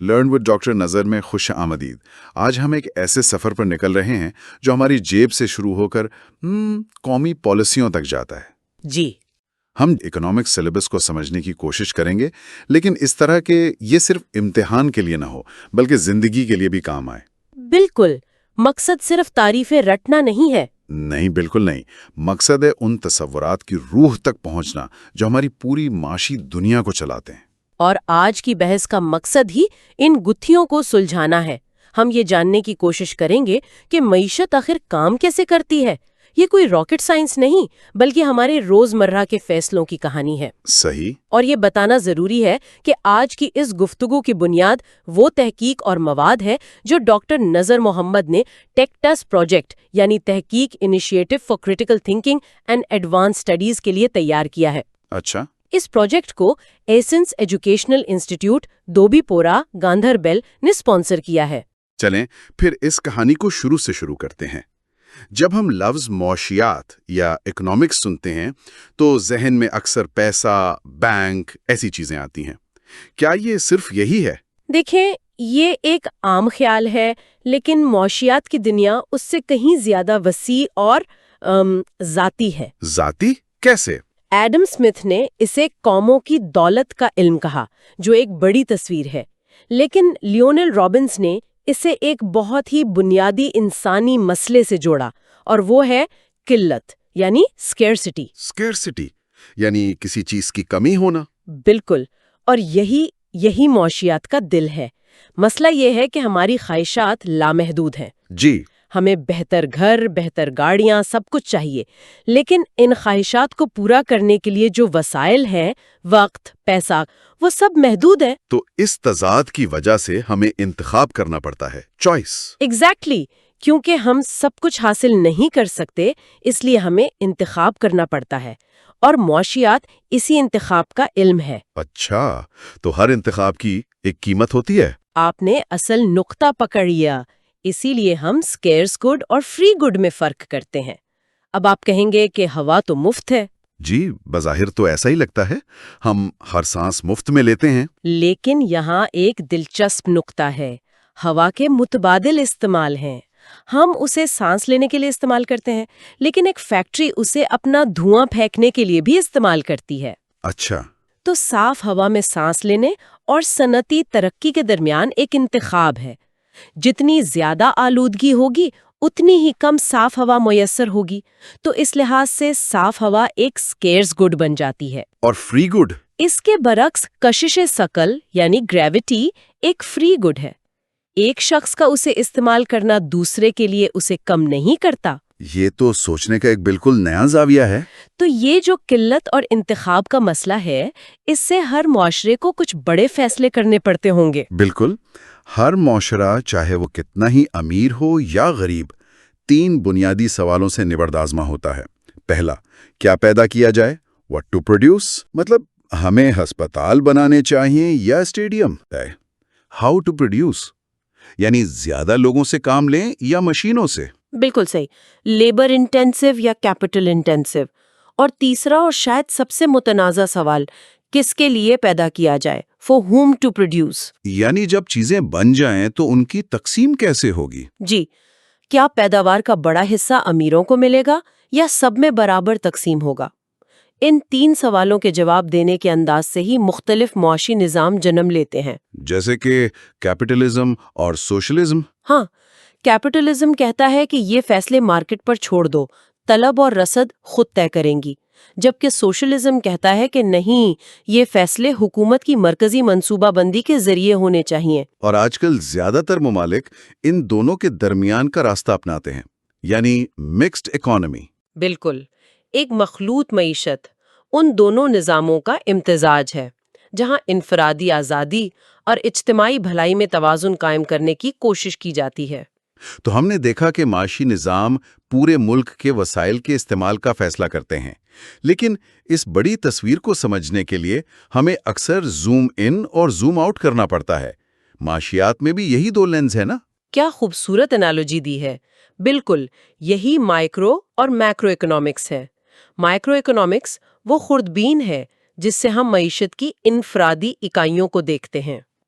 Learn with doctor نظر میں خوش آمدید۔ آج ہم ایک ایسے سفر پر نکل رہے ہیں جو ہماری جیب سے شروع ہو کر قومی پالیسیوں تک جاتا ہے۔ جی، ہم اکنامکس سلیبس کو سمجھنے کی کوشش کریں گے، لیکن اس طرح کہ یہ صرف امتحان کے لیے نہ ہو بلکہ زندگی کے لیے بھی کام آئے۔ بالکل، مقصد صرف تعریفیں رٹنا نہیں ہے۔ نہیں، بالکل نہیں۔ مقصد ہے ان تصورات کی روح تک پہنچنا جو ہماری پوری معاشی دنیا کو چلاتے ہیں۔ اور آج کی بحث کا مقصد ہی ان گتھیوں کو سلجھانا ہے۔ ہم یہ جاننے کی کوشش کریں گے کہ معیشت آخر کام کیسے کرتی ہے۔ یہ کوئی راکٹ سائنس نہیں بلکہ ہمارے روزمرہ کے فیصلوں کی کہانی ہے۔ صحیح۔ اور یہ بتانا ضروری ہے کہ آج کی اس گفتگو کی بنیاد وہ تحقیق اور مواد ہے جو ڈاکٹر نذر محمد نے ٹیکٹس پروجیکٹ یعنی تحقیق initiative for critical thinking and advance studies کے لیے تیار کیا ہے۔ اچھا۔ اس پروجیکٹ کو ایسنس ایجوکیشنل انسٹیٹیوٹ دوبی پورا گاندربل نے اسپانسر کیا ہے۔ چلیں پھر اس کہانی کو شروع سے شروع کرتے ہیں۔ جب ہم لفظ معاشیات یا اکنامکس سنتے ہیں تو ذہن میں اکثر پیسہ، بینک ایسی چیزیں آتی ہیں۔ کیا یہ صرف یہی ہے؟ دیکھیں، یہ ایک عام خیال ہے، لیکن معاشیات کی دنیا اس سے کہیں زیادہ وسیع اور ذاتی ہے۔ ذاتی کیسے؟ ایڈم اسمتھ نے اسے قوموں کی دولت کا علم کہا، جو ایک بڑی تصویر ہے، لیکن لیونل رابنس نے اسے ایک بہت ہی بنیادی انسانی مسئلے سے جوڑا، اور وہ ہے قلت یعنی اسکیرسٹی۔ اسکیرسٹی یعنی کسی چیز کی کمی ہونا۔ بالکل، اور یہی معاشیات کا دل ہے۔ مسئلہ یہ ہے کہ ہماری خواہشات لامحدود ہیں۔ جی۔ ہمیں بہتر گھر، بہتر گاڑیاں، سب کچھ چاہیے، لیکن ان خواہشات کو پورا کرنے کے لیے جو وسائل ہیں، وقت، پیسہ، وہ سب محدود ہیں۔ تو اس تضاد کی وجہ سے ہمیں انتخاب کرنا پڑتا ہے، چوائس۔ ایگزیکٹلی، کیونکہ ہم سب کچھ حاصل نہیں کر سکتے، اس لیے ہمیں انتخاب کرنا پڑتا ہے، اور معاشیات اسی انتخاب کا علم ہے۔ اچھا، تو ہر انتخاب کی ایک قیمت ہوتی ہے۔ آپ نے اصل نقطہ پکڑ لیا، اسی لیے ہم سکیئرس گڈ اور فری گڈ میں فرق کرتے ہیں۔ اب آپ کہیں گے کہ ہوا تو مفت ہے۔ جی، بظاہر تو ایسا ہی لگتا ہے، ہم ہر سانس مفت میں لیتے ہیں۔ لیکن یہاں ایک دلچسپ نقطہ ہے، ہوا کے متبادل استعمال ہیں۔ ہم اسے سانس لینے کے لیے استعمال کرتے ہیں، لیکن ایک فیکٹری اسے اپنا دھواں پھینکنے کے لیے بھی استعمال کرتی ہے۔ اچھا۔ تو صاف ہوا میں سانس لینے اور صنعتی ترقی کے درمیان ایک انتخاب ہے۔ جتنی زیادہ آلودگی ہوگی اتنی ہی کم صاف ہوا میسر ہوگی، تو اس لحاظ سے صاف ہوا ایک سکیئرس گڈ بن جاتی ہے۔ اور فری گڈ؟ اس کے برعکس کشش ثقل یعنی گریوٹی ایک فری گڈ ہے۔ ایک شخص کا اسے استعمال کرنا دوسرے کے لیے اسے کم نہیں کرتا۔ یہ تو سوچنے کا ایک بالکل نیا زاویہ ہے۔ تو یہ جو قلت اور انتخاب کا مسئلہ ہے، اس سے ہر معاشرے کو کچھ بڑے فیصلے کرنے پڑتے ہوں گے۔ بالکل، ہر معاشرہ چاہے وہ کتنا ہی امیر ہو یا غریب، 3 بنیادی سوالوں سے نبردآزما ہوتا ہے۔ پہلا، کیا پیدا کیا جائے؟ What to produce؟ مطلب ہمیں ہسپتال بنانے چاہیے یا اسٹیڈیم؟ How to produce؟ یعنی زیادہ لوگوں سے کام لیں یا مشینوں سے؟ بالکل صحیح، لیبر انٹینسو یا کیپٹل انٹینسو۔ اور تیسرا اور شاید سب سے متنازع سوال، کس کے لیے پیدا کیا جائے؟ For whom to produce؟ یعنی جب چیزیں بن جائیں تو ان کی تقسیم کیسے ہوگی؟ جی، کیا پیداوار کا بڑا حصہ امیروں کو ملے گا یا سب میں برابر تقسیم ہوگا؟ ان 3 سوالوں کے جواب دینے کے انداز سے ہی مختلف معاشی نظام جنم لیتے ہیں، جیسے کہ کیپٹلزم اور سوشلزم۔ ہاں، کیپٹلزم کہتا ہے کہ یہ فیصلے مارکیٹ پر چھوڑ دو، طلب اور رسد خود طے کریں گی، جبکہ سوشلزم کہتا ہے کہ نہیں، یہ فیصلے حکومت کی مرکزی منصوبہ بندی کے ذریعے ہونے چاہیے۔ اور آج کل زیادہ تر ممالک ان دونوں کے درمیان کا راستہ اپناتے ہیں، یعنی مکسڈ اکانومی۔ بالکل، ایک مخلوط معیشت ان دونوں نظاموں کا امتزاج ہے، جہاں انفرادی آزادی اور اجتماعی بھلائی میں توازن قائم کرنے کی کوشش کی جاتی ہے۔ تو ہم نے دیکھا کہ معاشی نظام پورے ملک کے وسائل کے استعمال کا فیصلہ کرتے ہیں، لیکن اس بڑی تصویر کو سمجھنے کے لیے ہمیں اکثر زوم ان اور زوم آؤٹ کرنا پڑتا ہے۔ معاشیات میں بھی یہی 2 لینز ہے نا؟ کیا خوبصورت انالوجی دی ہے۔ بالکل، یہی مائکرو اور میکرو اکنامکس ہے۔ مائکرو اکنامکس وہ خوردبین ہے جس سے ہم معیشت کی انفرادی اکائیوں کو دیکھتے ہیں۔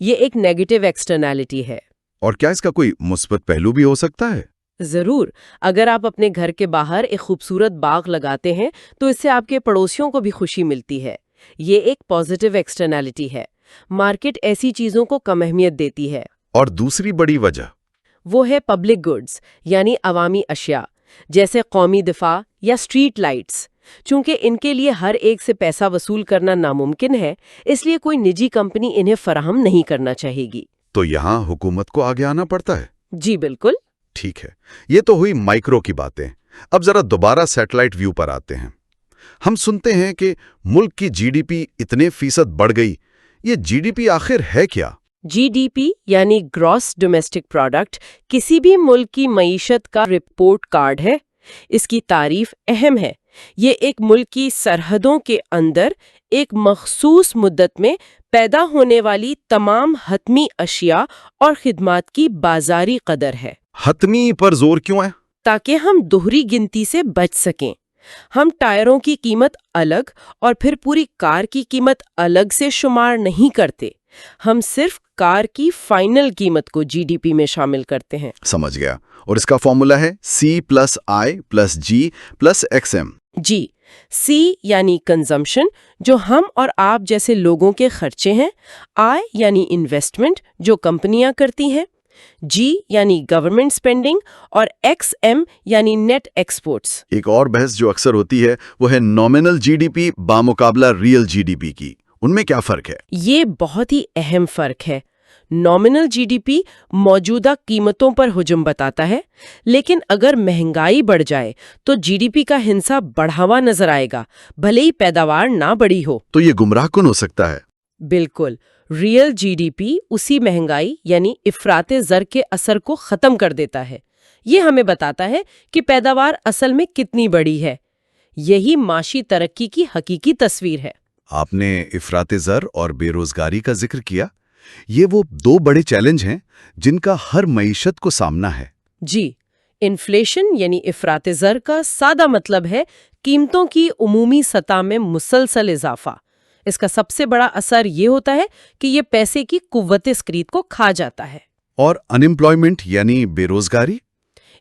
یہ ایک نیگیٹو ایکسٹرنالٹی ہے۔ اور کیا اس کا کوئی مثبت پہلو بھی ہو سکتا ہے؟ ضرور، اگر آپ اپنے گھر کے باہر ایک خوبصورت باغ لگاتے ہیں تو اس سے آپ کے پڑوسیوں کو بھی خوشی ملتی ہے۔ یہ ایک پازیٹیو ایکسٹرنالٹی ہے۔ مارکیٹ ایسی چیزوں کو کم اہمیت دیتی ہے۔ اور دوسری بڑی وجہ وہ ہے پبلک گڈز، یعنی عوامی اشیاء، جیسے قومی دفاع یا اسٹریٹ لائٹس۔ چونکہ ان کے لیے ہر ایک سے پیسہ وصول کرنا ناممکن ہے، اس لیے کوئی نجی کمپنی انہیں فراہم نہیں کرنا چاہے گی۔ تو یہاں حکومت کو آگے آنا پڑتا ہے؟ جی بالکل۔ ٹھیک ہے، یہ تو ہوئی مائکرو کی باتیں۔ اب ذرا دوبارہ سیٹلائٹ ویو پر آتے ہیں۔ ہم سنتے ہیں کہ ملک کی جی ڈی پی اتنے فیصد بڑھ گئی۔ یہ جی ڈی پی آخر ہے کیا؟ جی ڈی پی یعنی گراس ڈومیسٹک پروڈکٹ کسی بھی ملک کی معیشت کا رپورٹ کارڈ ہے۔ اس کی تعریف اہم ہے۔ یہ ایک ملک کی سرحدوں کے اندر ایک مخصوص مدت میں پیدا ہونے والی تمام حتمی اشیاء اور خدمات کی بازاری قدر ہے۔ حتمی پر زور کیوں ہے؟ تاکہ ہم دوہری گنتی سے بچ سکیں۔ ہم ٹائروں کی قیمت الگ اور پھر پوری کار کی قیمت الگ سے شمار نہیں کرتے۔ ہم صرف کار کی فائنل قیمت کو جی ڈی پی میں شامل کرتے ہیں۔ سمجھ گیا۔ اور اس کا فارمولا ہے C+I+G+XM۔ جی، سی یعنی کنزمپشن، جو ہم اور آپ جیسے لوگوں کے خرچے ہیں، آئی یعنی انویسٹمنٹ، جو کمپنیاں کرتی ہیں، جی یعنی گورنمنٹ سپینڈنگ، اور ایکس ایم یعنی نیٹ ایکسپورٹس۔ ایک اور بحث جو اکثر ہوتی ہے وہ ہے نامنل جی ڈی پی بامقابلہ ریئل جی ڈی پی کی۔ ان میں کیا فرق ہے؟ یہ بہت ہی اہم فرق ہے۔ نامنل جی ڈی پی موجودہ قیمتوں پر حجم بتاتا ہے، لیکن اگر مہنگائی بڑھ جائے تو جی ڈی پی کا حصہ بڑھا ہوا نظر آئے گا، بھلے ہی پیداوار نہ بڑھی ہو۔ تو یہ گمراہ کن ہو سکتا ہے۔ بالکل، ریئل جی ڈی پی اسی مہنگائی یعنی افراط زر کے اثر کو ختم کر دیتا ہے۔ یہ ہمیں بتاتا ہے کہ پیداوار اصل میں کتنی بڑی ہے۔ یہی معاشی ترقی کی حقیقی تصویر ہے۔ آپ نے افراط زر اور بے روزگاری کا ذکر کیا۔ یہ وہ دو بڑے چیلنج ہیں جن کا ہر معیشت کو سامنا ہے۔ جی، انفلیشن یعنی افراط زر کا سادہ مطلب ہے قیمتوں کی عمومی سطح میں مسلسل اضافہ۔ اس کا سب سے بڑا اثر یہ ہوتا ہے کہ یہ پیسے کی قوت خرید کو کھا جاتا ہے۔ اور انمپلائمنٹ یعنی بے روزگاری؟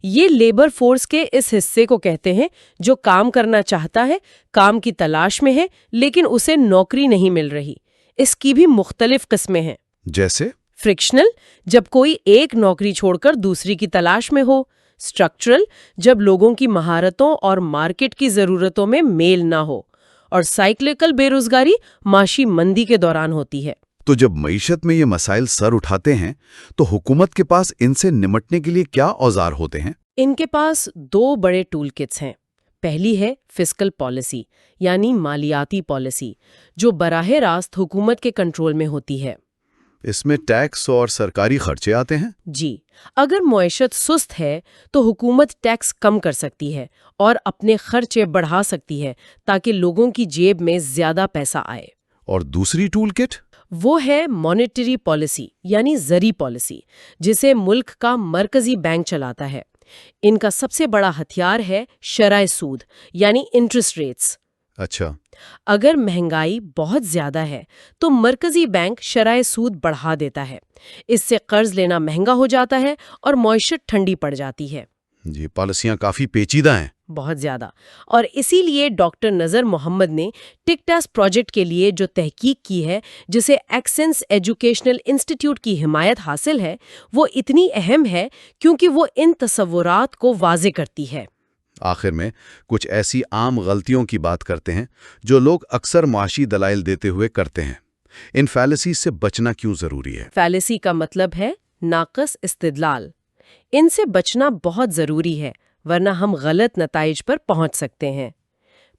یہ لیبر فورس کے اس حصے کو کہتے ہیں جو کام کرنا چاہتا ہے، کام کی تلاش میں ہے، لیکن اسے نوکری نہیں مل رہی۔ اس کی بھی مختلف قسمیں ہیں۔ جیسے؟ فرکشنل، جب کوئی ایک نوکری چھوڑ کر دوسری کی تلاش میں ہو۔ اسٹرکچرل، جب لوگوں کی مہارتوں اور مارکیٹ کی ضرورتوں میں میل نہ ہو۔ اور سائیکلیکل بے روزگاری معاشی مندی کے دوران ہوتی ہے۔ تو جب معیشت میں یہ مسائل سر اٹھاتے ہیں تو حکومت کے پاس ان سے نمٹنے کے لیے کیا اوزار ہوتے ہیں؟ ان کے پاس دو بڑے ٹول کٹس ہیں۔ پہلی ہے فسکل پالیسی یعنی مالیاتی پالیسی، جو براہ راست حکومت کے کنٹرول میں ہوتی ہے۔ اس میں ٹیکس اور سرکاری خرچے آتے ہیں؟ جی، اگر معیشت سست ہے تو حکومت ٹیکس کم کر سکتی ہے اور اپنے خرچے بڑھا سکتی ہے تاکہ لوگوں کی جیب میں زیادہ پیسہ آئے۔ اور دوسری ٹول کٹ؟ وہ ہے مانیٹری پالیسی یعنی زرعی پالیسی، جسے ملک کا مرکزی بینک چلاتا ہے۔ ان کا سب سے بڑا ہتھیار ہے شرح سود یعنی انٹرسٹ ریٹس۔ اچھا۔ اگر مہنگائی بہت زیادہ ہے تو مرکزی بینک شرح سود بڑھا دیتا ہے۔ اس سے قرض لینا مہنگا ہو جاتا ہے اور معیشت ٹھنڈی پڑ جاتی ہے۔ جی، پالیسیاں کافی پیچیدہ ہیں۔ بہت زیادہ۔ اور اسی لیے ڈاکٹر نذر محمد نے ٹکٹاس پروجیکٹ کے لیے جو تحقیق کی ہے، جسے ایکسنس ایجوکیشنل انسٹیٹیوٹ کی حمایت حاصل ہے، وہ اتنی اہم ہے کیونکہ وہ ان تصورات کو واضح کرتی ہے۔ آخر میں کچھ ایسی عام غلطیوں کی بات کرتے ہیں جو لوگ اکثر معاشی دلائل دیتے ہوئے کرتے ہیں۔ ان فیلسیز سے بچنا کیوں ضروری ہے؟ فیلسی کا مطلب ہے ناقص استدلال۔ ان سے بچنا بہت ضروری ہے، ورنہ ہم غلط نتائج پر پہنچ سکتے ہیں۔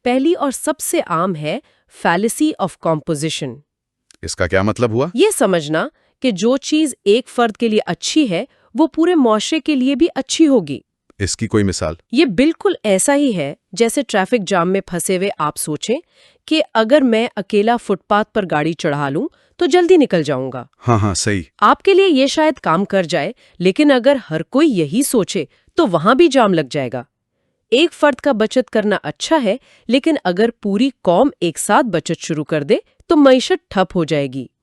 پہلی اور سب سے عام ہے فیلسی آف کمپوزیشن۔ اس کا کیا مطلب ہوا؟ یہ سمجھنا کہ جو چیز ایک فرد کے لیے اچھی ہے وہ پورے معاشرے کے لیے بھی اچھی ہوگی۔ اس کی کوئی مثال؟ یہ بالکل ایسا ہی ہے جیسے ٹریفک جام میں پھنسے ہوئے آپ سوچیں کہ اگر میں اکیلا فٹ پاتھ پر گاڑی چڑھا لوں تو جلدی نکل جاؤں گا۔ ہاں صحیح۔ آپ کے لیے یہ شاید کام کر جائے، لیکن اگر ہر کوئی یہی سوچے تو وہاں بھی جام لگ جائے گا۔ ایک فرد کا بچت کرنا اچھا ہے، لیکن اگر پوری قوم ایک ساتھ بچت شروع کر دے تو معیشت ٹھپ ہو جائے گی۔